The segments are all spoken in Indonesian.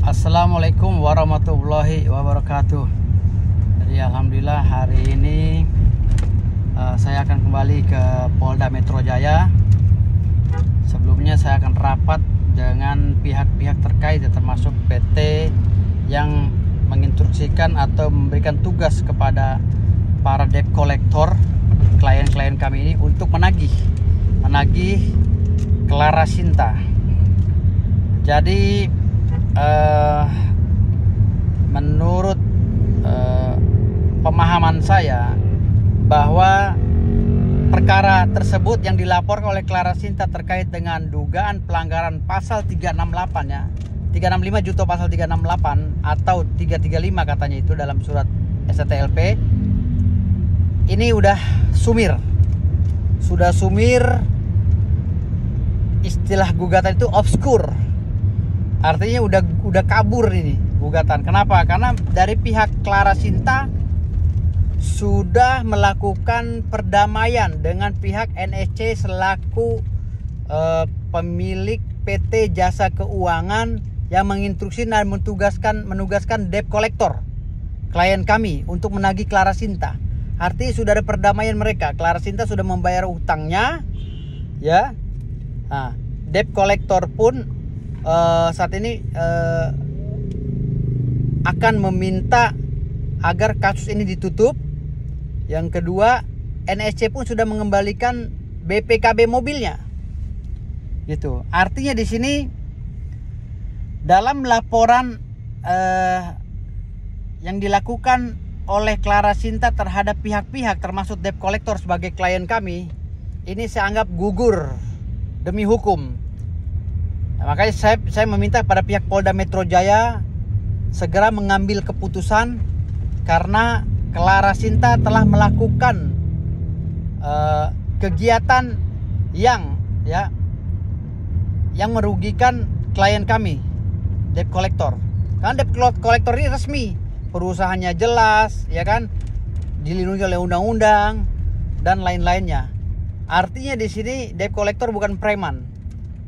Assalamualaikum warahmatullahi wabarakatuh. Jadi alhamdulillah hari ini saya akan kembali ke Polda Metro Jaya. Sebelumnya saya akan rapat dengan pihak-pihak terkait, termasuk PT yang menginstruksikan atau memberikan tugas kepada para debt collector, klien-klien kami ini untuk menagih Clara Sinta. Jadi menurut pemahaman saya bahwa perkara tersebut yang dilaporkan oleh Clara Sinta terkait dengan dugaan pelanggaran pasal 368 ya, 365 junto pasal 368 atau 335 katanya itu dalam surat STLP ini sudah sumir, istilah gugatan itu obskur. Artinya udah kabur ini gugatan. Kenapa? Karena dari pihak Clara Sinta sudah melakukan perdamaian dengan pihak NSC selaku pemilik PT Jasa Keuangan yang menginstruksi dan menugaskan debt collector klien kami untuk menagih Clara Sinta. Artinya sudah ada perdamaian mereka. Clara Sinta sudah membayar utangnya, ya. Nah, debt collector pun saat ini akan meminta agar kasus ini ditutup. Yang kedua, NSC pun sudah mengembalikan BPKB mobilnya. Gitu. Artinya di sini dalam laporan yang dilakukan oleh Clara Sinta terhadap pihak-pihak termasuk debt collector sebagai klien kami, ini saya anggap gugur demi hukum. Nah, makanya saya meminta pada pihak Polda Metro Jaya segera mengambil keputusan karena Clara Sinta telah melakukan kegiatan yang merugikan klien kami, debt collector. Karena debt collector ini resmi, perusahaannya jelas, ya kan, dilindungi oleh undang-undang dan lain-lainnya. Artinya di sini debt collector bukan preman.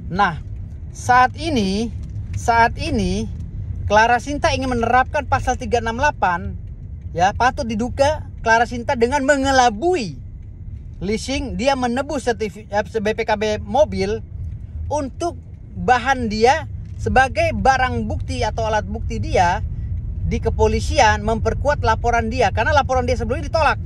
Nah, saat ini Clara Sinta ingin menerapkan pasal 368, ya, patut diduga Clara Sinta dengan mengelabui leasing, dia menebus BPKB mobil untuk bahan dia sebagai barang bukti atau alat bukti dia di kepolisian, memperkuat laporan dia karena laporan dia sebelumnya ditolak.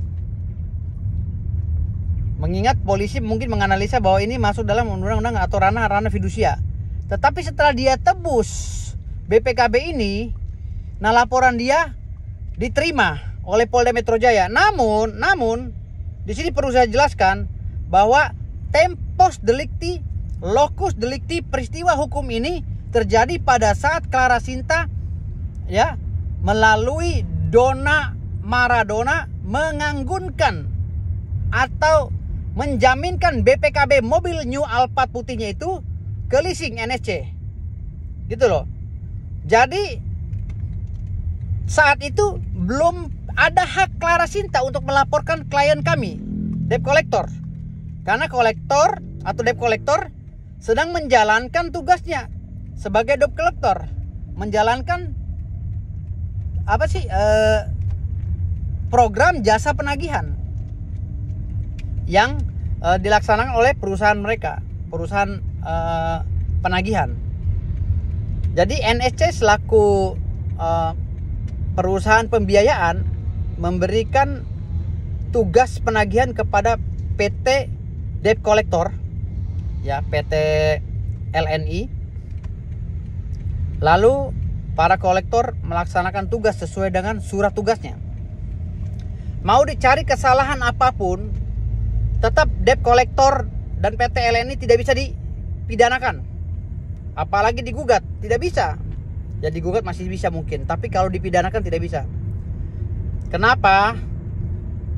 Mengingat polisi mungkin menganalisa bahwa ini masuk dalam undang-undang atau ranah fidusia. Tetapi setelah dia tebus BPKB ini, nah laporan dia diterima oleh Polda Metro Jaya. Namun di sini perlu saya jelaskan bahwa tempus delicti, locus delicti, peristiwa hukum ini terjadi pada saat Clara Sinta ya melalui dona Maradona menganggunkan atau menjaminkan BPKB mobil New Alphard putihnya itu ke leasing NSC. Gitu loh. Jadi saat itu belum ada hak Clara Sinta untuk melaporkan klien kami, debt collector. Karena kolektor atau debt collector sedang menjalankan tugasnya sebagai debt collector, menjalankan program jasa penagihan yang dilaksanakan oleh perusahaan mereka, perusahaan penagihan. Jadi NSC selaku perusahaan pembiayaan memberikan tugas penagihan kepada PT debt collector, ya, PT LNI. Lalu para kolektor melaksanakan tugas sesuai dengan surat tugasnya. Mau dicari kesalahan apapun, tetap debt collector dan PT LNI tidak bisa dipidanakan. Apalagi digugat, tidak bisa. Ya digugat masih bisa mungkin, tapi kalau dipidanakan tidak bisa. Kenapa?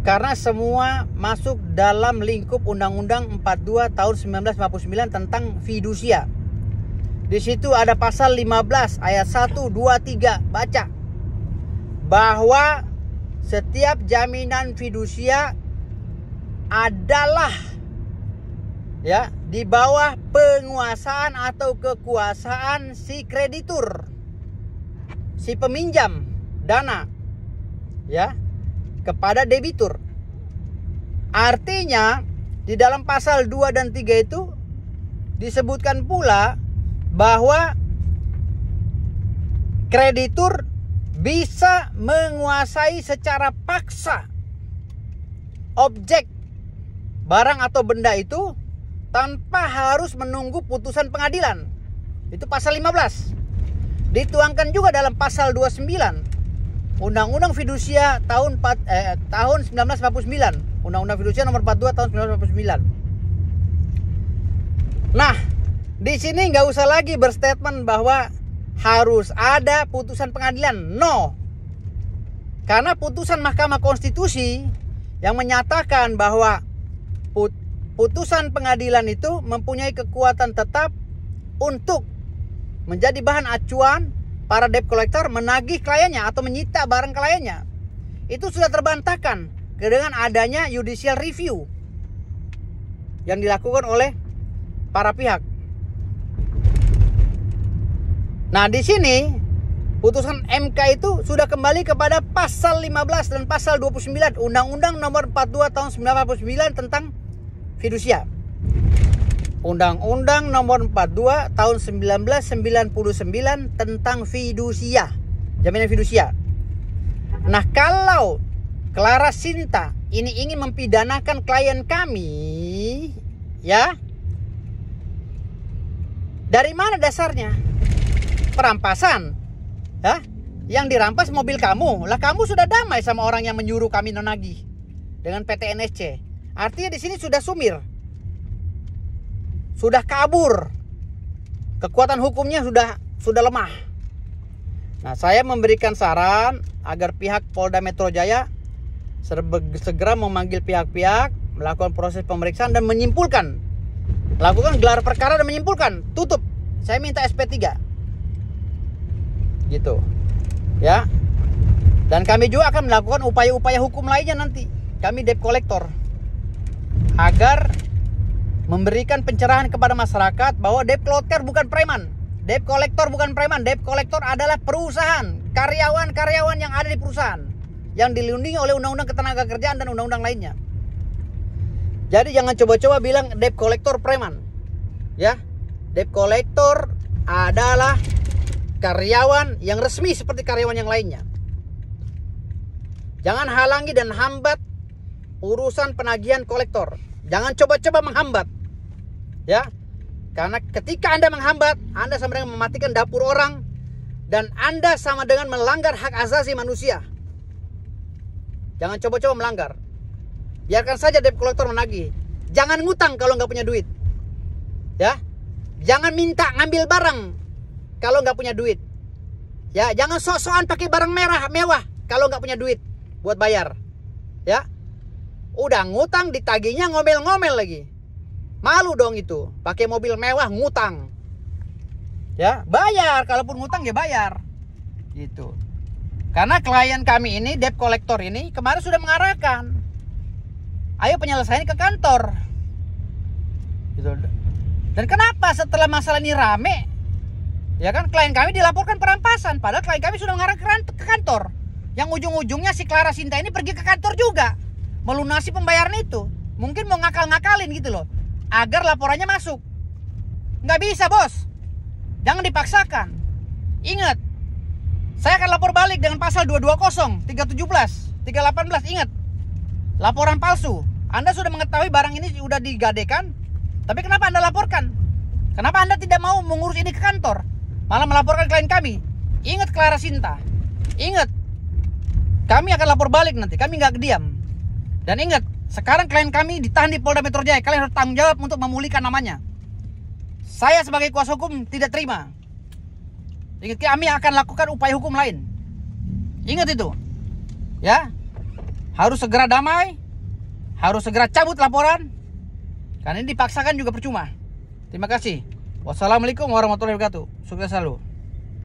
Karena semua masuk dalam lingkup Undang-Undang 42 tahun 1959 tentang fidusia. Di situ ada pasal 15 ayat 1, 2, 3. Baca. Bahwa setiap jaminan fidusia adalah ya di bawah penguasaan atau kekuasaan si kreditur. si peminjam dana ya kepada debitur. Artinya di dalam pasal 2 dan 3 itu disebutkan pula bahwa kreditur bisa menguasai secara paksa objek, barang atau benda itu tanpa harus menunggu putusan pengadilan. Itu pasal 15. Dituangkan juga dalam pasal 29 Undang-Undang Fidusia tahun 1949. Undang-Undang Fidusia nomor 42 tahun 1949. Nah, di sini nggak usah lagi berstatement bahwa harus ada putusan pengadilan. No. Karena putusan Mahkamah Konstitusi yang menyatakan bahwa putusan pengadilan itu mempunyai kekuatan tetap untuk menjadi bahan acuan para debt collector menagih kliennya atau menyita barang kliennya. Itu sudah terbantahkan dengan adanya judicial review yang dilakukan oleh para pihak. Nah, di sini putusan MK itu sudah kembali kepada pasal 15 dan pasal 29 Undang-Undang nomor 42 tahun 1949 tentang fidusia. Undang-Undang nomor 42 tahun 1999 tentang fidusia, jaminan fidusia. Nah, kalau Clara Sinta ini ingin mempidanakan klien kami, ya, dari mana dasarnya? Perampasan, ya? Yang dirampas mobil kamu. Lah, kamu sudah damai sama orang yang menyuruh kami nagih dengan PT NSC. Artinya di sini sudah sumir, sudah kabur, kekuatan hukumnya sudah lemah. Nah, saya memberikan saran agar pihak Polda Metro Jaya segera memanggil pihak-pihak, melakukan proses pemeriksaan dan menyimpulkan, lakukan gelar perkara dan menyimpulkan, tutup. Saya minta SP3, gitu, ya. Dan kami juga akan melakukan upaya-upaya hukum lainnya nanti. Kami debt collector, agar memberikan pencerahan kepada masyarakat bahwa debt collector bukan preman. Debt collector bukan preman. Debt collector adalah perusahaan, karyawan-karyawan yang ada di perusahaan yang dilindungi oleh Undang-Undang Ketenagakerjaan dan undang-undang lainnya. Jadi jangan coba-coba bilang debt collector preman. Ya. Debt collector adalah karyawan yang resmi seperti karyawan yang lainnya. Jangan halangi dan hambat urusan penagihan kolektor. Jangan coba-coba menghambat, ya. Karena ketika Anda menghambat, Anda sama dengan mematikan dapur orang, dan Anda sama dengan melanggar hak asasi manusia. Jangan coba-coba melanggar. Biarkan saja debt collector menagih. Jangan ngutang kalau nggak punya duit, ya. Jangan minta ngambil barang kalau nggak punya duit, ya. Jangan sok-sokan pakai barang mewah kalau nggak punya duit buat bayar, ya. Udah ngutang ditagihnya ngomel-ngomel lagi. Malu dong itu, pakai mobil mewah ngutang, ya. Bayar, kalaupun ngutang ya bayar, gitu. Karena klien kami ini, debt collector ini kemarin sudah mengarahkan, ayo penyelesaian ke kantor, gitu. Dan kenapa setelah masalah ini rame, ya kan, klien kami dilaporkan perampasan, padahal klien kami sudah mengarah ke kantor. Yang ujung-ujungnya si Clara Sinta ini pergi ke kantor juga melunasi pembayaran itu. Mungkin mau ngakal-ngakalin gitu loh, agar laporannya masuk. Nggak bisa, bos. Jangan dipaksakan. Ingat, saya akan lapor balik dengan pasal 220, 317, 318. Ingat, laporan palsu. Anda sudah mengetahui barang ini sudah digadekan, tapi kenapa Anda laporkan? Kenapa Anda tidak mau mengurus ini ke kantor, malah melaporkan klien kami? Ingat Clara Sinta. Ingat, kami akan lapor balik nanti. Kami nggak diam. Dan ingat, sekarang klien kami ditahan di Polda Metro Jaya. Kalian harus tanggung jawab untuk memulihkan namanya. Saya sebagai kuasa hukum tidak terima. Ingat, kami akan lakukan upaya hukum lain. Ingat itu, ya. Harus segera damai, harus segera cabut laporan, karena ini dipaksakan juga percuma. Terima kasih. Wassalamualaikum warahmatullahi wabarakatuh. Sukses selalu.